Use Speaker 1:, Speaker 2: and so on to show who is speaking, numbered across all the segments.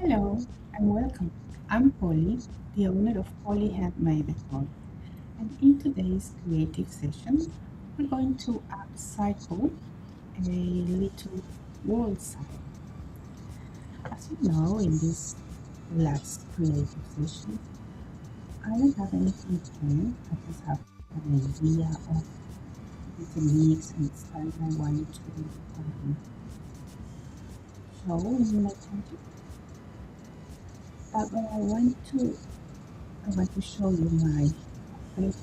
Speaker 1: Hello and welcome. I'm Polly, the owner of Polly Handmade Decor, and in today's creative session, we're going to upcycle a little wall sign. As you know, in this relaxed creative session, I don't have anything planned. I just have an idea of the techniques and style I want to show in my project. But what I want to show you my favorite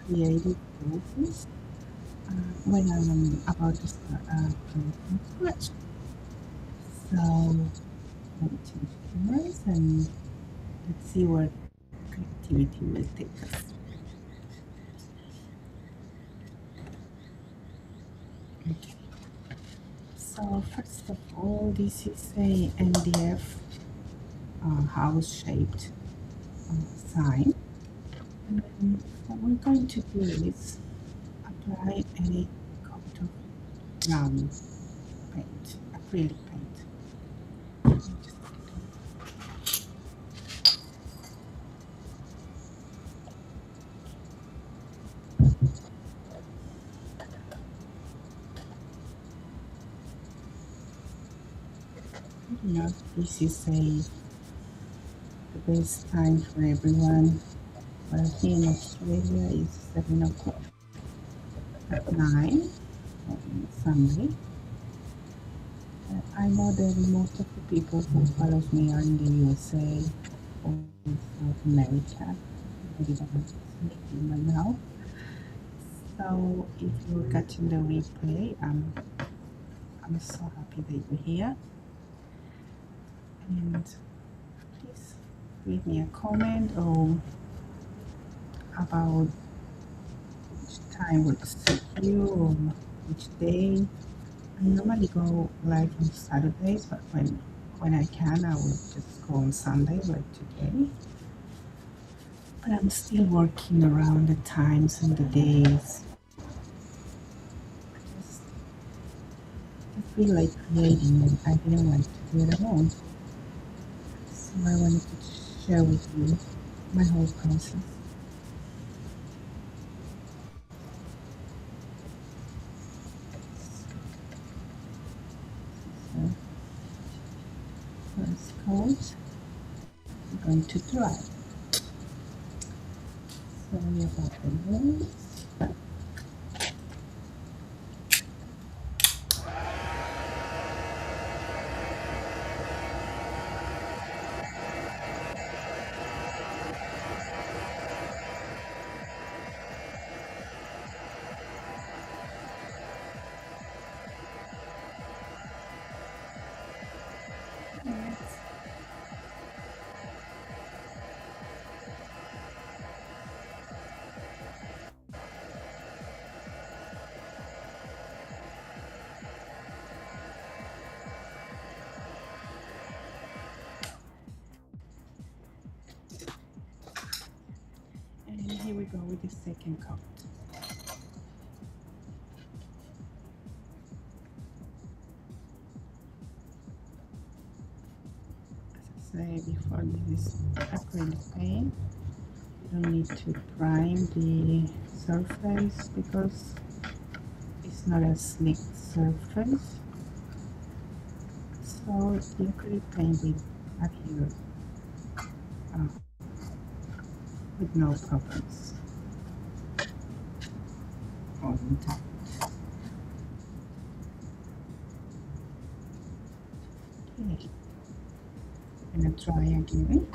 Speaker 1: creative process when I'm about to start a project from scratch. So let me change cameras and let's see where creativity will take us. Okay. So first of all, this is a MDF house-shaped sign. And what we're going to do is apply a coat of brown paint, acrylic paint. Just you know, this is the best time for everyone. Well, here in Australia is 7 o'clock at night on Sunday. I know that most of the people who follow me are in the USA or South America. Maybe that's right now. So if you're catching the replay, I'm so happy that you're here. And please leave me a comment or about which time would suit you or which day. I normally go live on Saturdays, but when I can, I will just go on Sunday like today. But I'm still working around the times and the days. Just, I feel like creating and I didn't want to do it alone. So I wanted to share with you my whole process. So first coat, I'm going to dry. Sorry about the noise. And here we go with the second coat. As I said before, this is acrylic paint. You don't need to prime the surface because it's not a slick surface. So the acrylic paint will adhere uh, with no problems all the time. Okay, I'm gonna try again.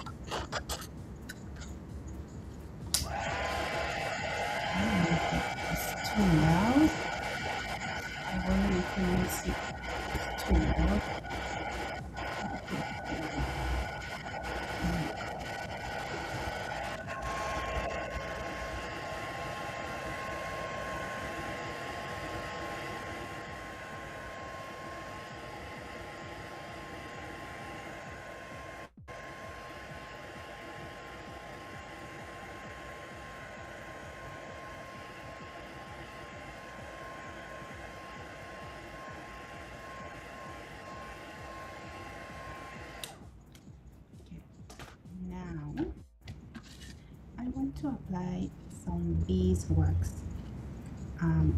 Speaker 1: It's too loud. I wonder if you will see it's too loud. want to apply some beeswax on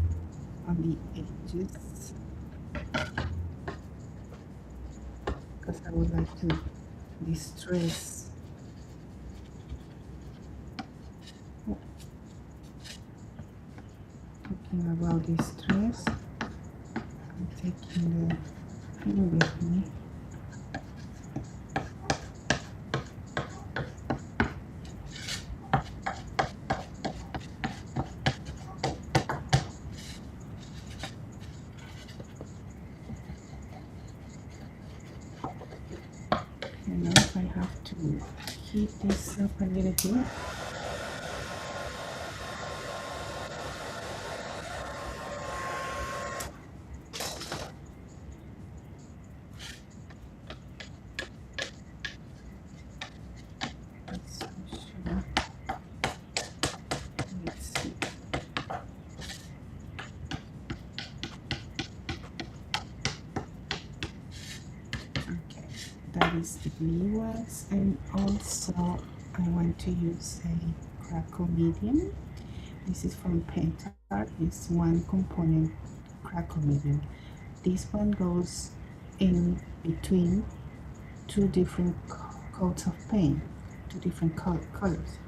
Speaker 1: the edges because I would like to distress. Talking about distress, I'm taking the pin with me. And now I have to heat this up a little bit. That is the blue ones, and also I want to use a crackle medium. This is from Pentart. It's one component crackle medium. This one goes in between two different coats of paint, two different colors.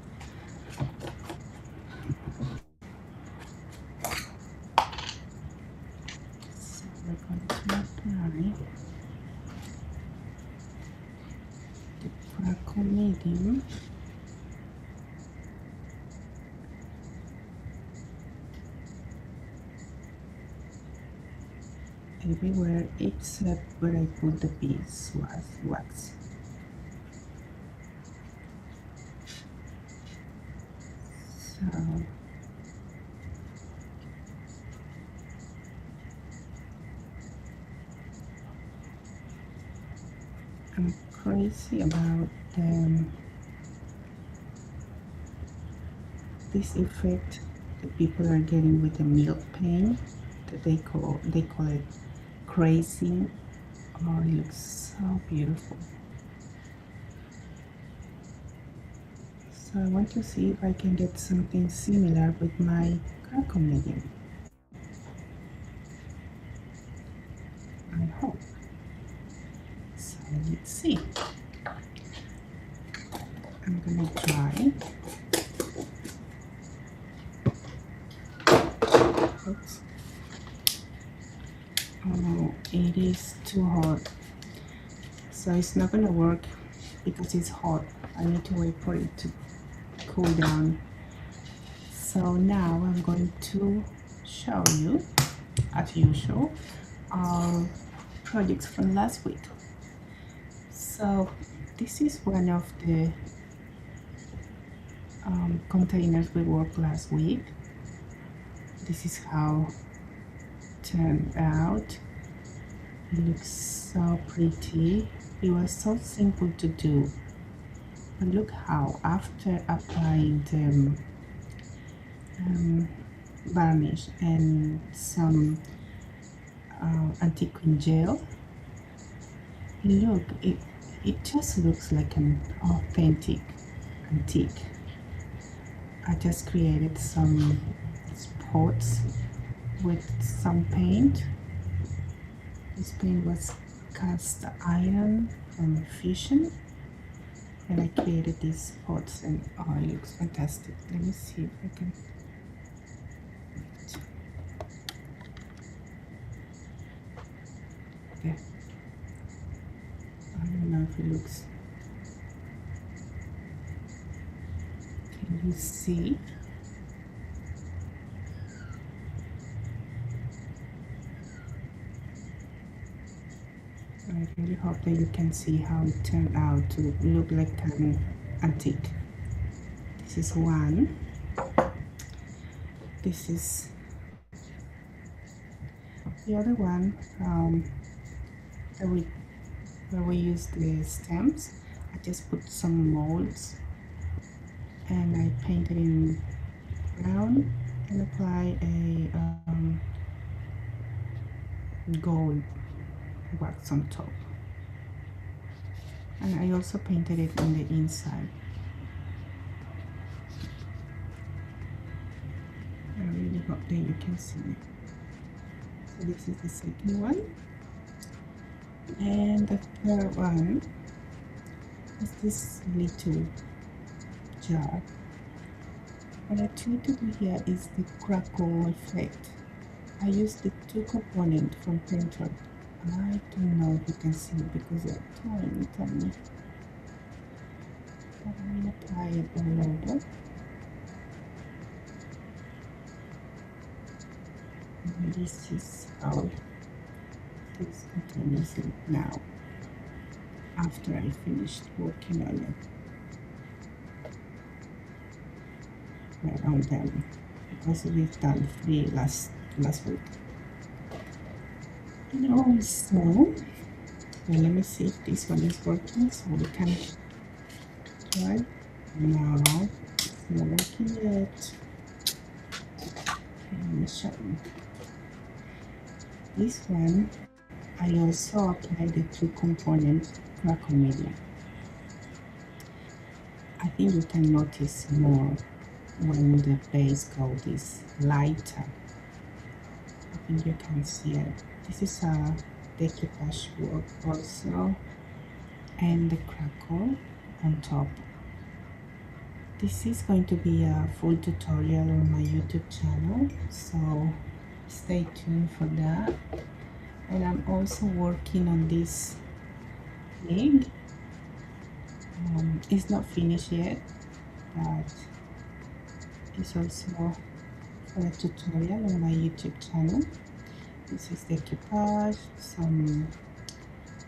Speaker 1: So we're going to apply the crackle medium. Everywhere except where I put the beeswax. So I'm crazy about this effect that people are getting with the milk paint that they call it crazy. Oh, it looks so beautiful. So I want to see if I can get something similar with my crackle medium. I hope. So let's see. I'm gonna try. Oops. Oh, it is too hot. So it's not gonna work because it's hot. I need to wait for it to cool down. So now I'm going to show you, as usual, our projects from last week. So this is one of the containers we worked last week. This is how it turned out. It looks so pretty. It was so simple to do. But look how after applying the varnish and some antique gel, look, it just looks like an authentic antique. I just created some spots with some paint. This paint was cast iron from Fusion, and I created these spots, and oh, it looks fantastic. Let me see if I can. There. I don't know if it looks. Can you see? I really hope that you can see how it turned out to look like an antique. This is one. This is the other one where we use the stems. I just put some molds and I painted in brown and apply a gold wax on top, and I also painted it on the inside. Oh, there you can see it. So this is the second one, and the third one is this little jar. What I try to do here is the crackle effect. I use the two components from Painter. I don't know if you can see it because they're tiny, tiny. But I will apply it all over. And this is how this contains it now, after I finished working on it. Around them, because we've done 3 last week. And also, well, let me see if this one is working so we can try. No, it's not working yet. Let me show you. This one, I also applied the 2 component crackle medium. I think you can notice more when the base coat is lighter. I think you can see it. This is a decoupage work also, and the crackle on top. This is going to be a full tutorial on my YouTube channel, so stay tuned for that. And I'm also working on this leg. It's not finished yet, but it's also for a tutorial on my YouTube channel. This is the decoupage, some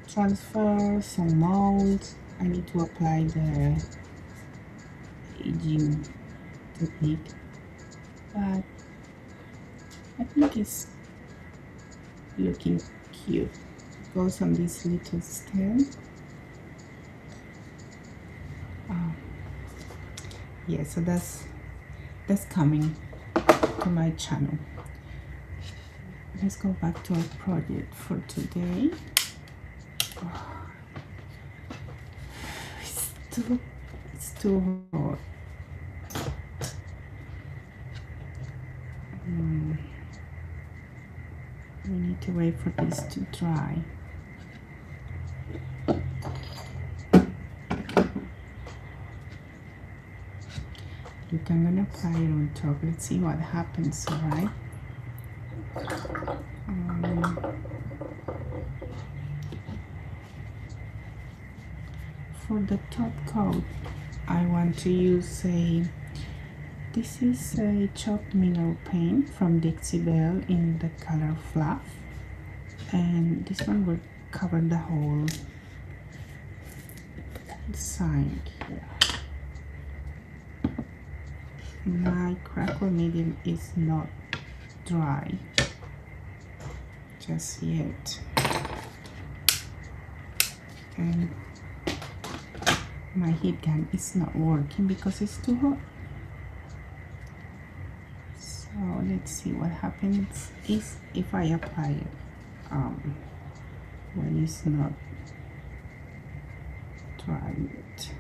Speaker 1: transfer, some molds. I need to apply the aging technique, but I think it's looking cute. It goes on this little stand. Yeah, so that's coming to my channel. Let's go back to our project for today. Oh, it's too hot. We need to wait for this to dry. Look, I'm gonna apply it on top. Let's see what happens, alright? For the top coat, I want to use this is a chopped mineral paint from Dixie Belle in the color Fluff, and this one will cover the whole side here. My crackle medium is not dry just yet, and my heat gun is not working because it's too hot. So let's see what happens is if I apply it when it's not dry yet.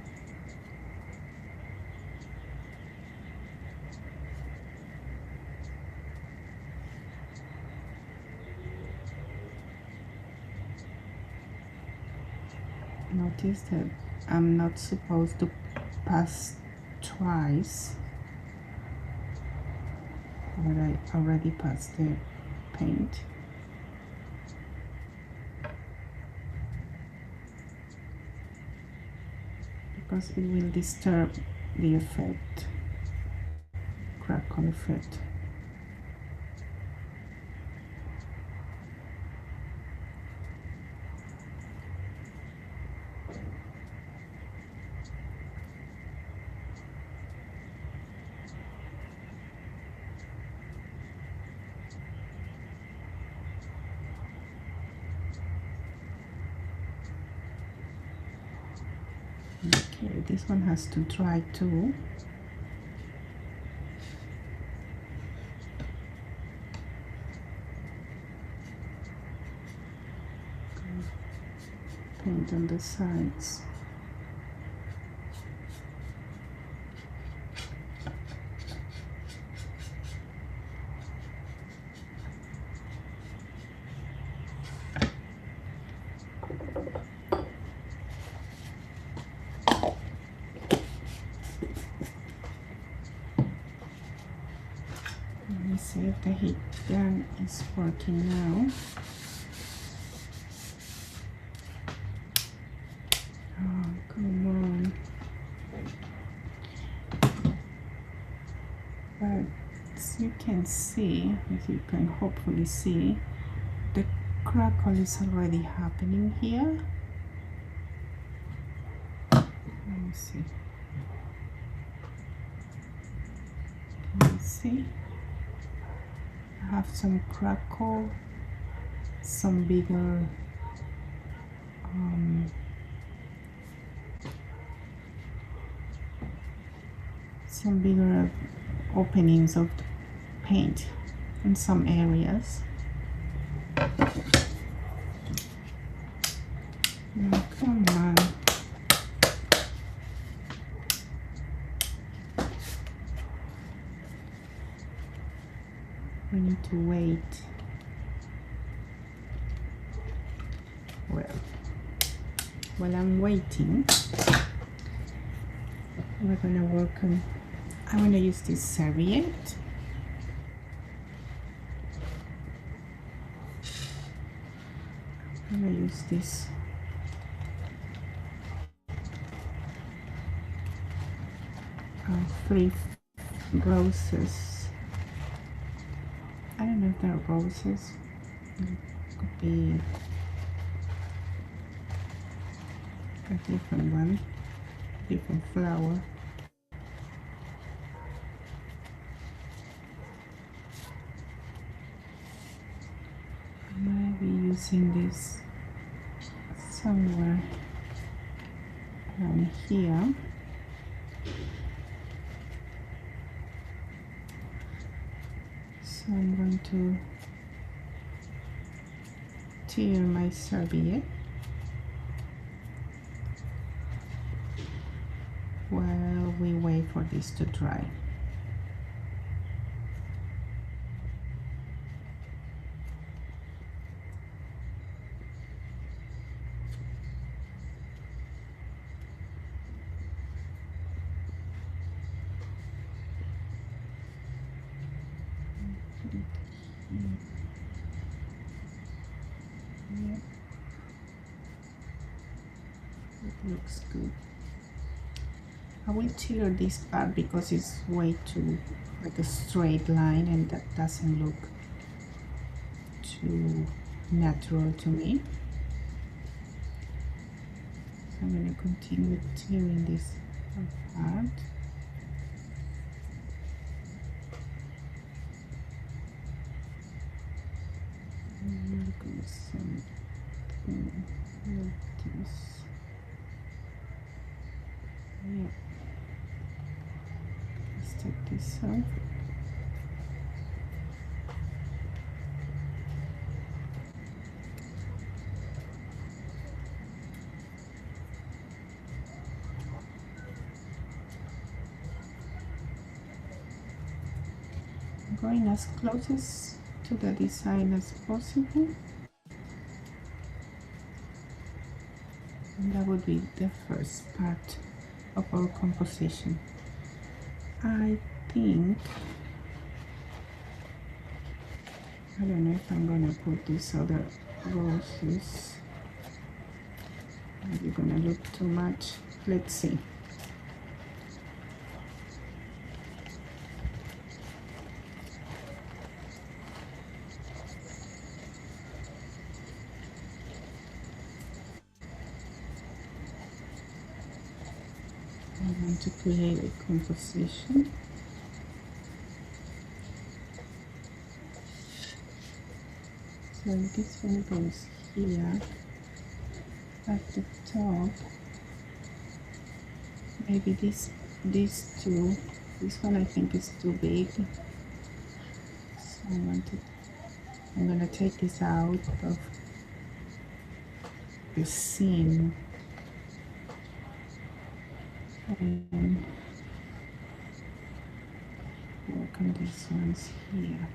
Speaker 1: Notice that I'm not supposed to pass twice, but I already passed the paint. Because it will disturb the effect, crackle effect. Okay, this one has to dry too. Paint on the sides. Let me see if the heat gun is working now. Oh, come on. But as you can see, if you can hopefully see, the crackle is already happening here. Let me see. Can you see? I have some crackle, some bigger openings of the paint in some areas. Now, come on. We need to wait. Well, while I'm waiting, we're gonna work on, I'm gonna use this serviette. I'm gonna use this three roses. I don't know if they're roses. It could be a different one, different flower. I might be using this somewhere around here. So I'm going to tear my serviette while we wait for this to dry. Yeah, it looks good. I will tear this part because it's way too like a straight line, and that doesn't look too natural to me. So I'm going to continue tearing this apart. I'm going to something like this. Yeah. Let's take this off. I'm going as close to the design as possible. And that would be the first part of our composition. I think, I don't know if I'm gonna put these other roses. Maybe gonna look too much. Let's see. I want to create a composition. So this one goes here at the top. Maybe these two. This one I think is too big. So I'm gonna take this out of the seam. And work on these ones here.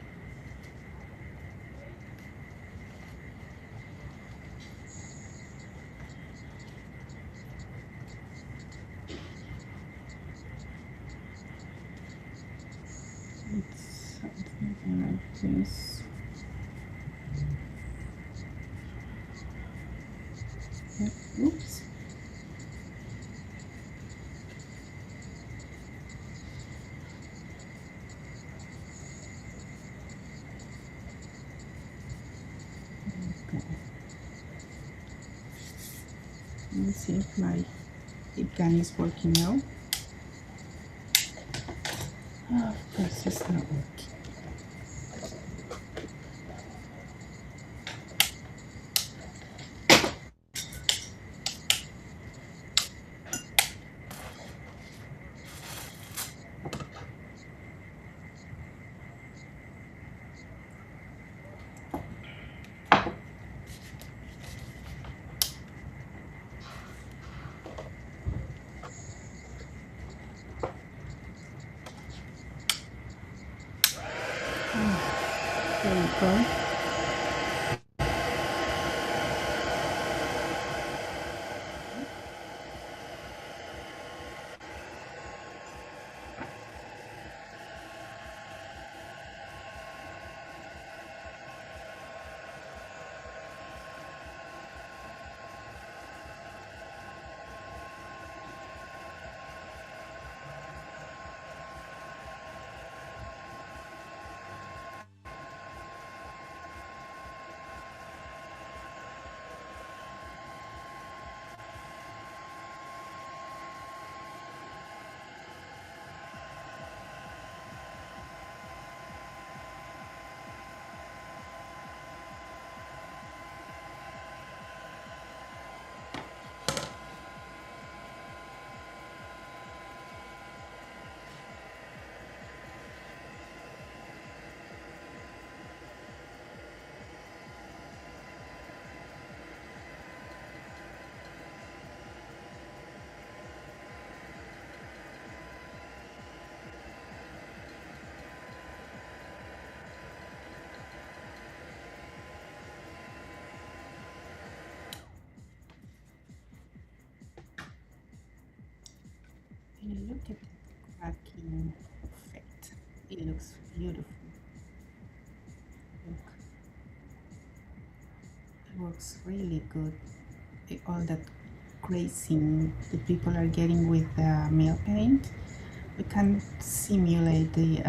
Speaker 1: It's something like this. Yep. Oops. Okay. Let me see if my heat gun is working now. Oh, of course, it's not working. There we go. And look at the cracking effect. It looks beautiful. Look, it works really good. All that grazing the people are getting with the meal paint, we can simulate the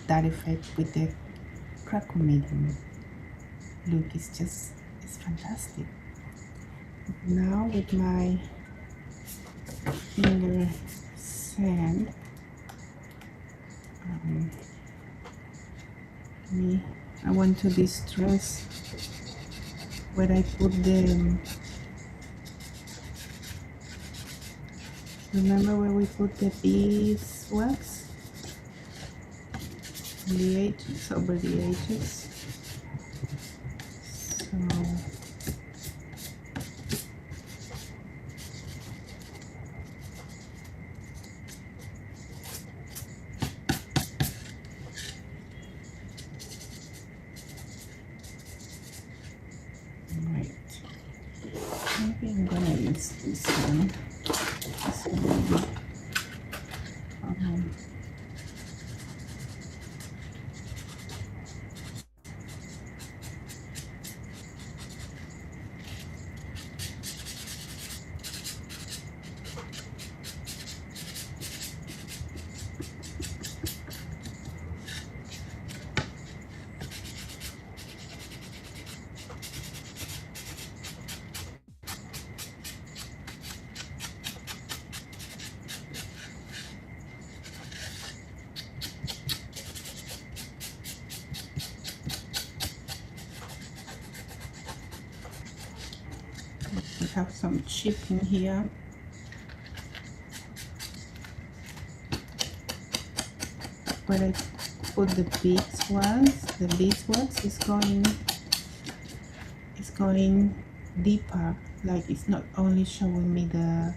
Speaker 1: that effect with the crackle medium. Look, it's fantastic. Now with my finger sand, I want to distress where I put the, remember where we put the beeswax? The edges, over the edges. So right, maybe I'm gonna use this one. This one. We have some chipping here. Where I put the beeswax is going deeper. Like it's not only showing me the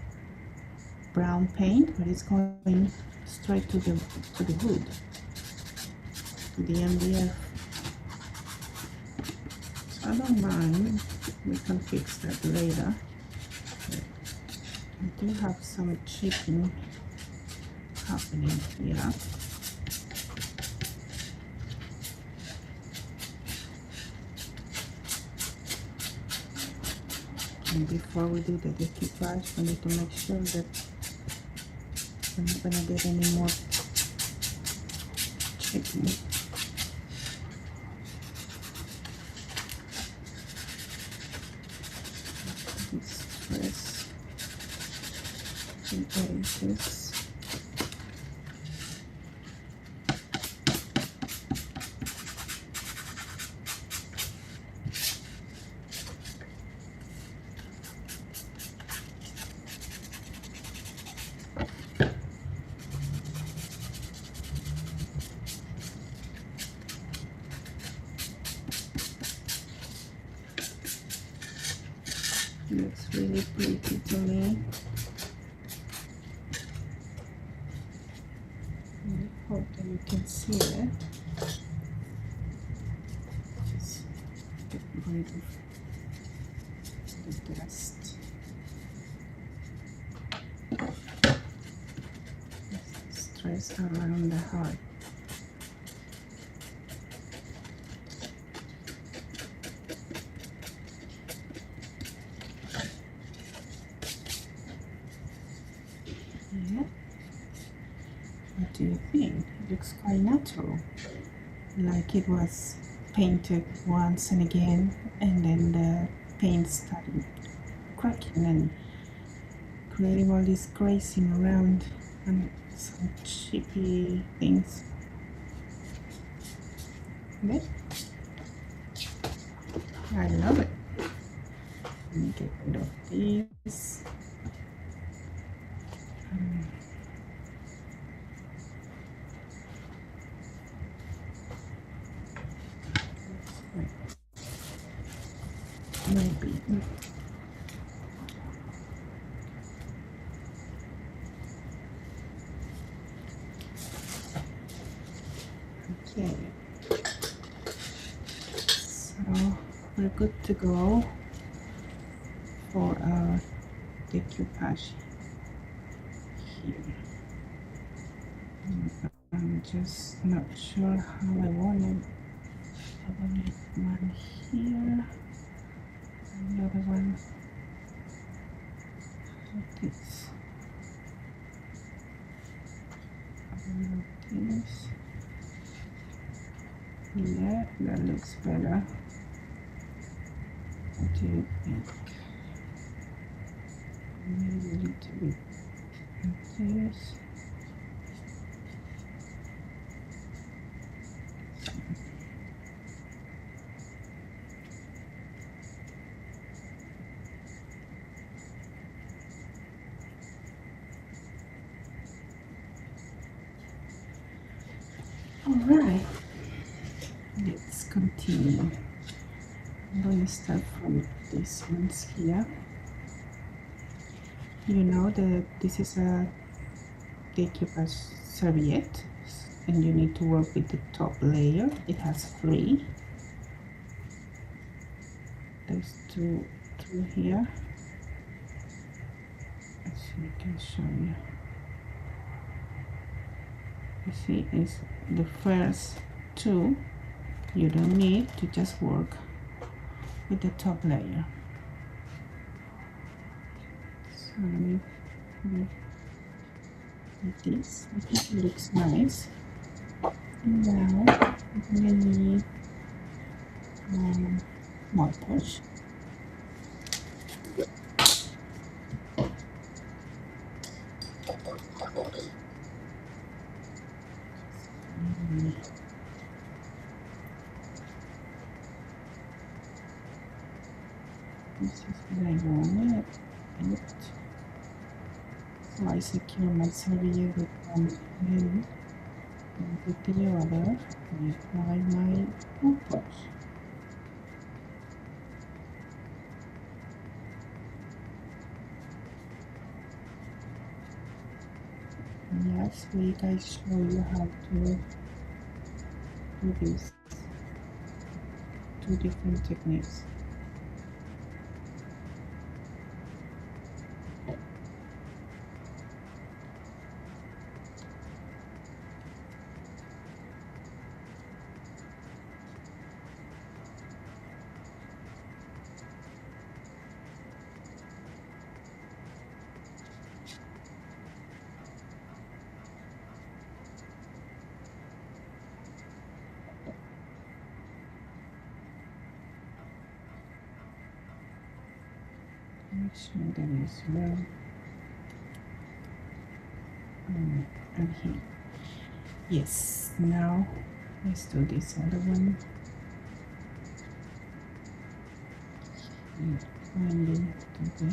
Speaker 1: brown paint, but it's going straight to the wood, to the MDF. I don't mind. We can fix that later. I do have some chipping happening here. And before we do the decoupage, we need to make sure that we're not gonna get any more chipping. Stress the edges. Looks really pretty to me. I hope that you can see it. Just get rid of the dust. Stress around the heart. Yeah. What do you think? It looks quite natural, like it was painted once and again, and then the paint started cracking and creating all this grazing around and some chippy things. Okay. I love it. Let me get rid of this. Maybe. Okay. So we're good to go for our decoupage here. I'm just not sure how I want it. I want it one here, another one like this, like this. Yeah, that looks better. What do you think? Maybe a little bit like this. Alright, let's continue. I'm going to start from these ones here. You know that this is a decoupage serviette, and you need to work with the top layer. It has 3. There's two here. Let's see, I can show you. You see, it's the first 2 you don't need to just work with the top layer. So let me like this. I think it looks nice. And now we need more push. This is what I want it. So I secure my serviette with one end, and with the other I apply my mouthwash. Last week I showed you how to do this, 2 different techniques. Make sure that is well. And here. Yes, now let's do this other one. Blending to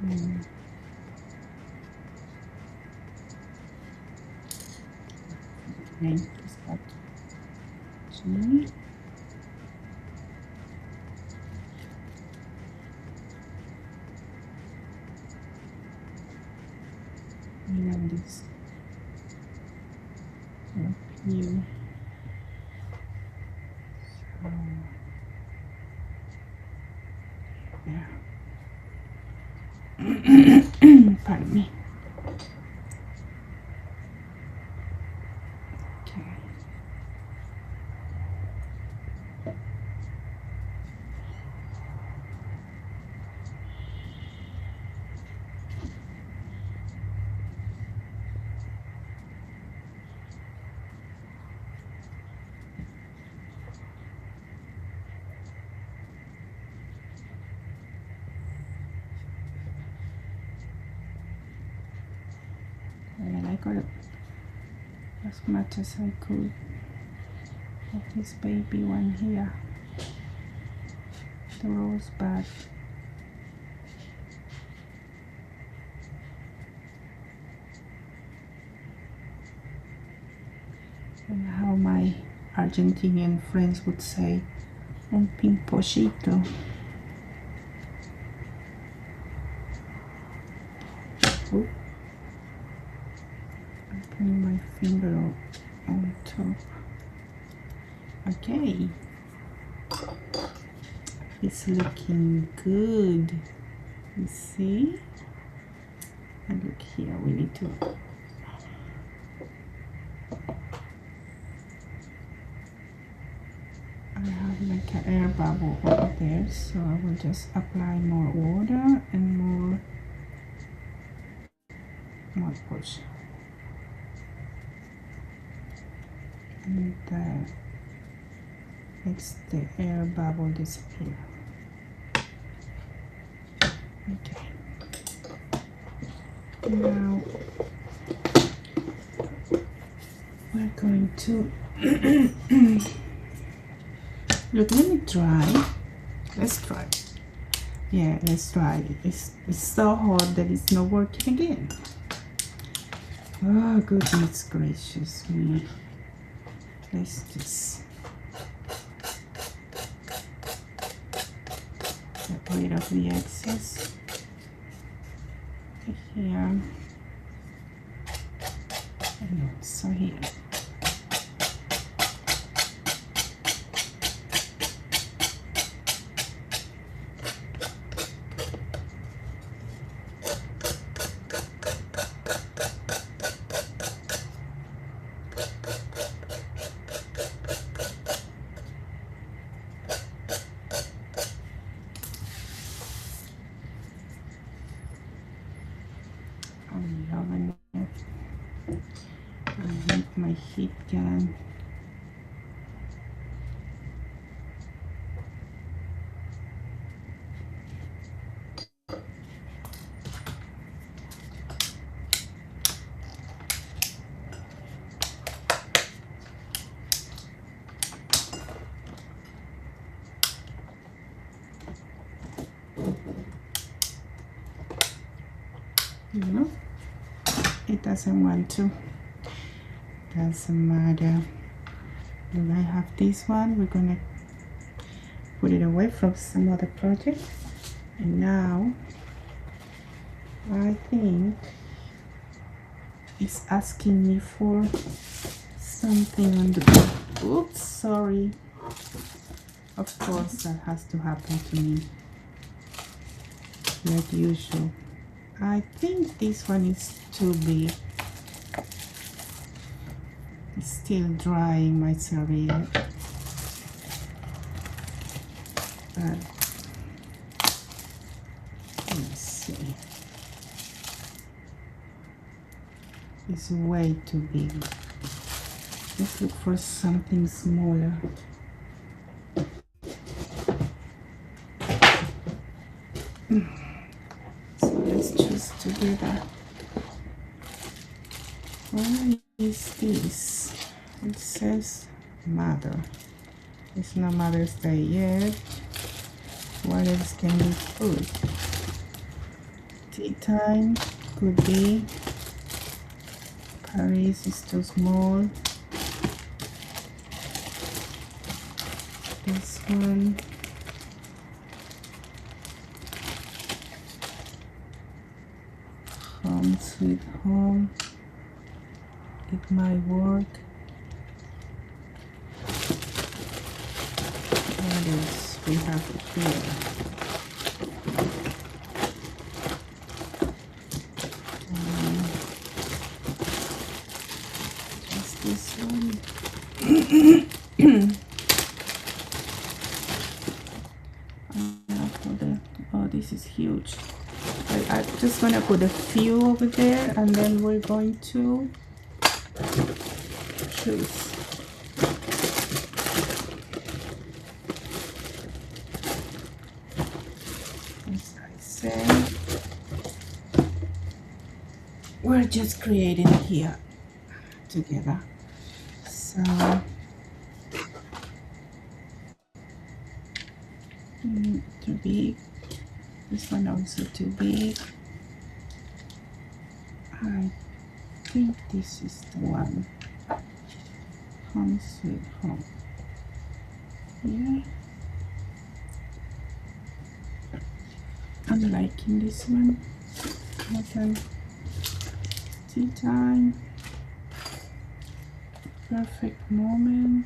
Speaker 1: the name is that G. And this up here. So yeah. Pardon me. Okay. And I got it as much as I could of this baby one here, the rosebud. And how my Argentinian friends would say, un pimpollito. Oop. I'm putting my finger on top. Okay, it's looking good. You see? And look here, we need to I have like an air bubble over there, so I will just apply more water and more push. And makes the air bubble disappear. Okay. Now we're going to look, let me try. Let's try. Yeah, let's try. It's so hot that it's not working again. Oh, goodness gracious me. Let's just get rid of the excess here and also here. I'm loving it. I need my heat gun. No, it doesn't want to. Doesn't matter. Look, I have this one. We're gonna put it away from some other project. And now I think it's asking me for something on the oops, sorry. Of course that has to happen to me like usual. I think this one is too big. It's still drying my serviette. But let's see. It's way too big. Let's look for something smaller. together. What is this? It says mother. It's not Mother's Day yet. What else can we put? Tea time could be. Paris is too small. This one. Home sweet home. It might work. What else we have here? Just this one. Oh, this is huge. I'm just gonna put a few over there, and then we're going to choose. As I said, we're just creating here together. So too big. This one also too big. I think this is the one. Home sweet home. Yeah. I'm liking this one. Okay. Tea time. Perfect moment.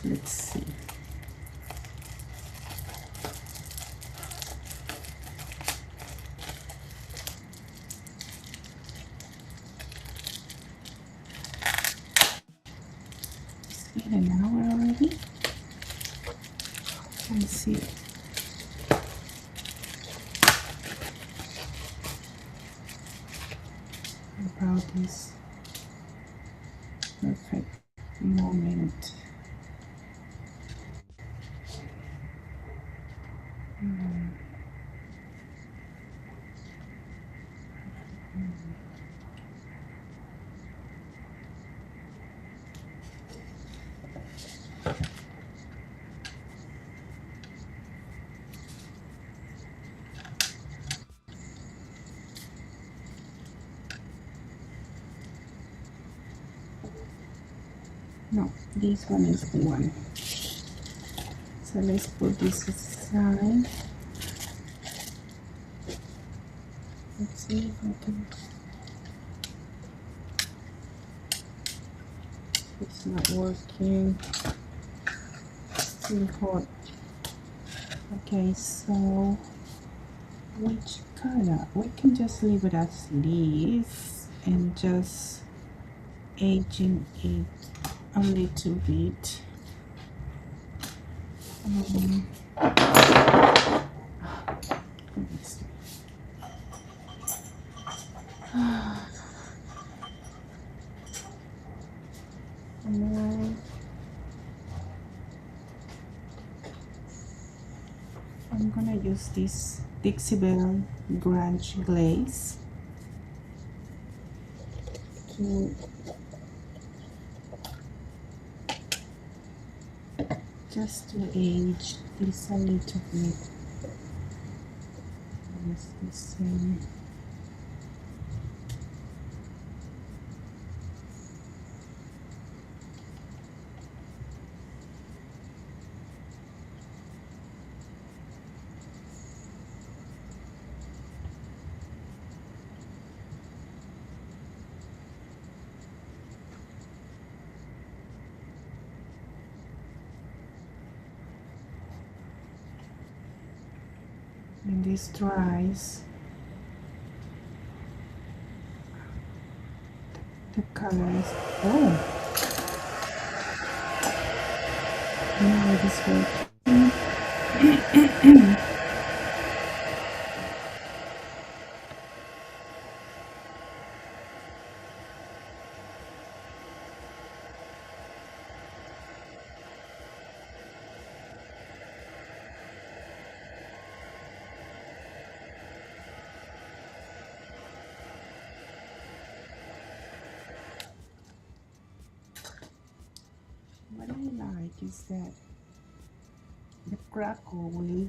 Speaker 1: Let's see. It's been an hour already. Let's see. About this perfect moment. No, this one is the one. So let's put this aside. Let's see if I can. It's not working. Still hot. Okay, so which color? We can just leave it as leaves and just aging it a little bit. I'm gonna use this Dixie Belle Grange glaze to just to age this a little bit. Use the same. When this dries, the color is now it is working. is that the crackle will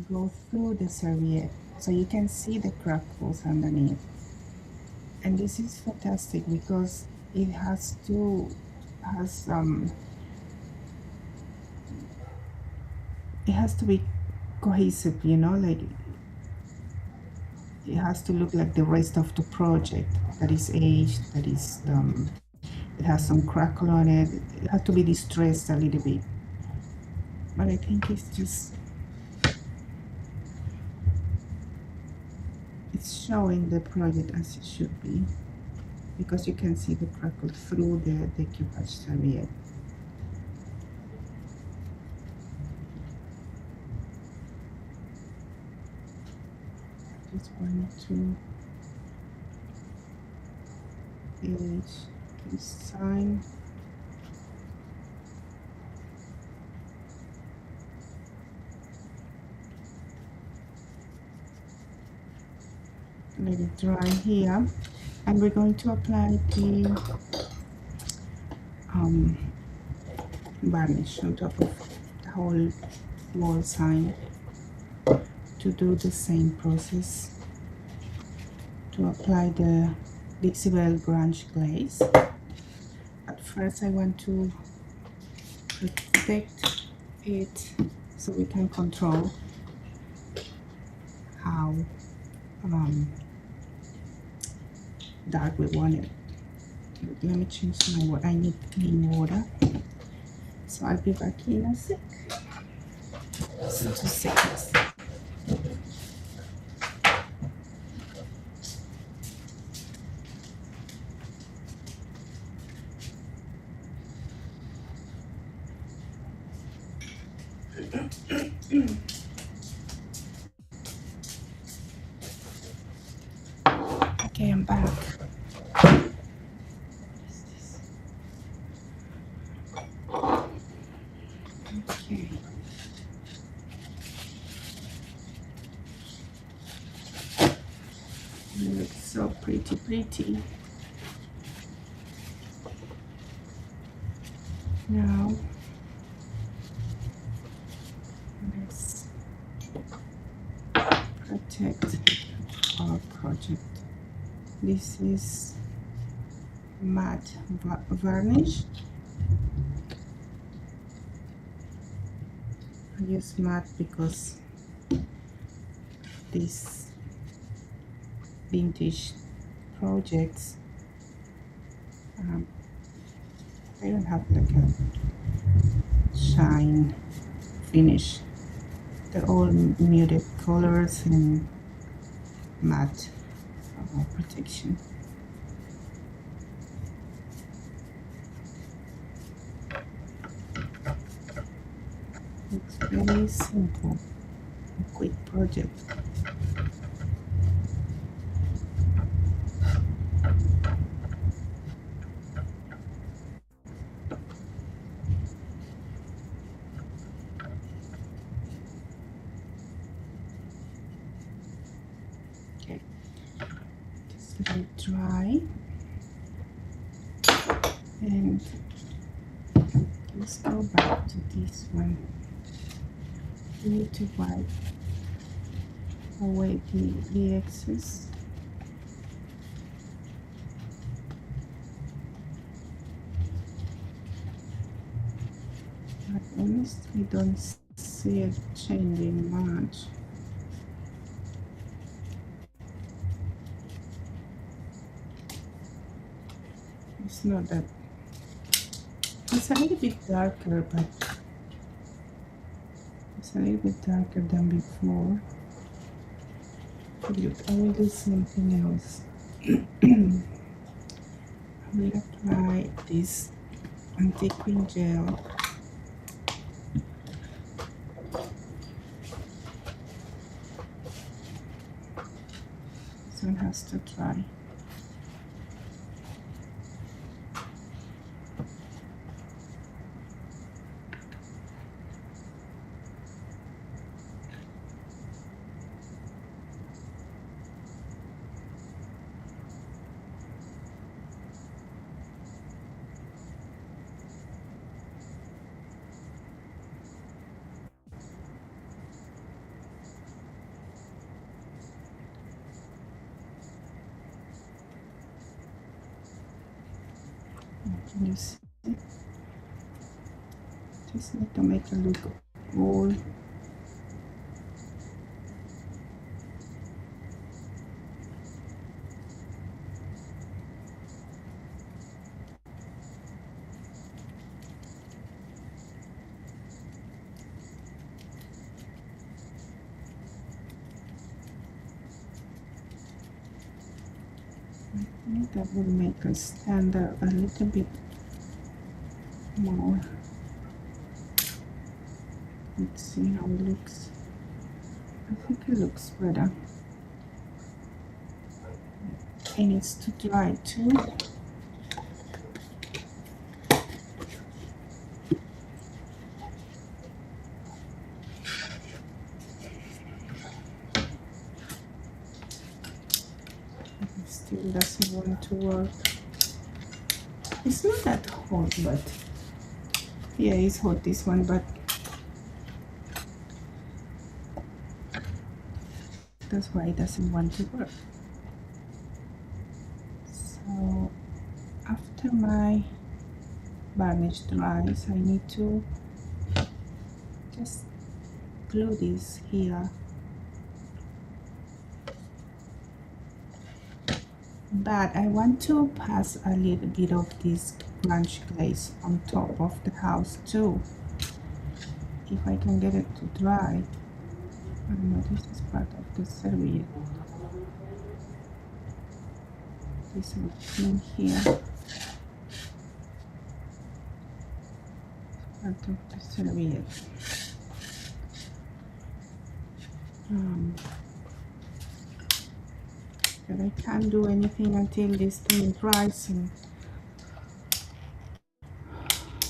Speaker 1: go through the serviette, so you can see the crackles underneath. And this is fantastic because it has it has to be cohesive, you know, like it has to look like the rest of the project that is aged, that is it has some crackle on it. It has to be distressed a little bit, but I think it's showing the project as it should be, because you can see the crackle through the decoupage serviette. Just wanted to age this sign. Let it dry here, and we're going to apply the varnish on top of the whole wall sign to do the same process to apply the Dixie-Belle Grange glaze. At first I want to protect it so we can control how dark we want it. Let me change my water. I need clean water, so I'll be back in a sec. So 2 seconds. Okay, I'm back. Okay. It looks so pretty. Now let's protect our project. This is matte varnish. I use matte because these vintage projects they don't have like a shine finish. They're all muted colors and matte protection. It's very simple, a quick project. Okay, just let it dry, and let's go back to this one. We need to wipe away the excess. But honestly, don't see it changing much. It's not that. It's a little bit darker, but it's a little bit darker than before. Look, I will do something else. I will apply this anti-queen gel. This one has to dry. Can you see? Just need to make a little roll. I think that will make us stand up a little bit more. Let's see how it looks. I think it looks better. It needs to dry too. It still doesn't want to work. It's not that hot, but yeah, it's hot, this one, but that's why it doesn't want to work. So after my varnish dries, I need to just glue this here. But I want to pass a little bit of this grunge glaze on top of the house too, if I can get it to dry. I don't know, this is part of the serviette. This will clean here. Part of the serviette. But I can't do anything until this thing dries, and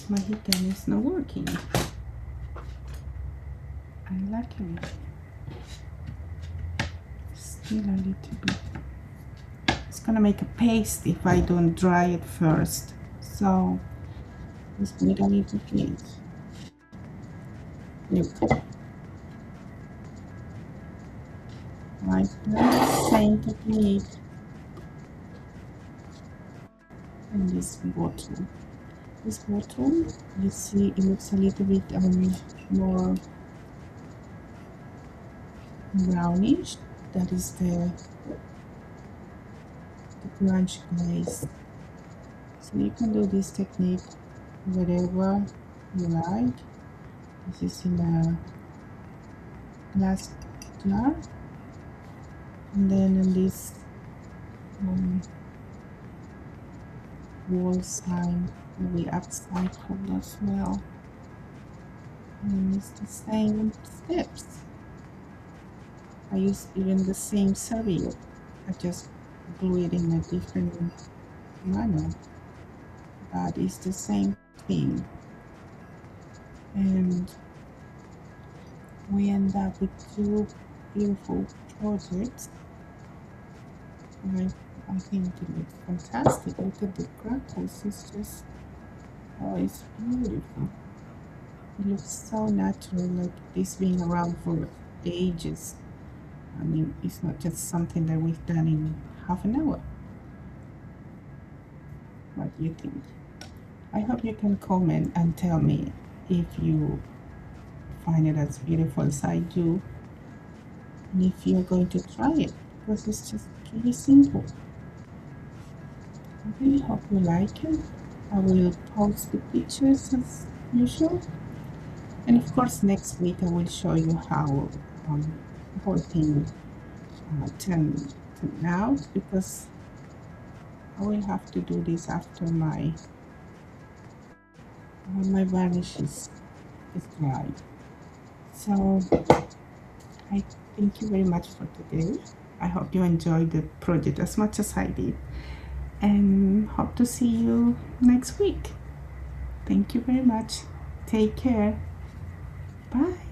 Speaker 1: my heater is not working. Unluckily. Still a little bit. It's gonna make a paste if I don't dry it first. So just need a little bit. Look. Like the same technique in this bottle. This bottle, you see, it looks a little bit more brownish. That is the grunge glaze. So you can do this technique wherever you like. This is in a glass jar. And then on this wall sign will be upcycled as well. And it's the same steps. I use even the same serviette. I just glue it in a different manner. But it's the same thing. And we end up with two beautiful projects. I think it looks fantastic. Look at the crackles. It's just, oh, it's beautiful. It looks so natural, like this being around for ages. I mean, it's not just something that we've done in half an hour. What do you think? I hope you can comment and tell me if you find it as beautiful as I do, and if you're going to try it, because it's just really simple. I really hope you like it. I will post the pictures as usual, and of course next week I will show you how the whole thing turned out, because I will have to do this after my varnish is dried. So I thank you very much for today. I hope you enjoyed the project as much as I did, and hope to see you next week. Thank you very much. Take care. Bye.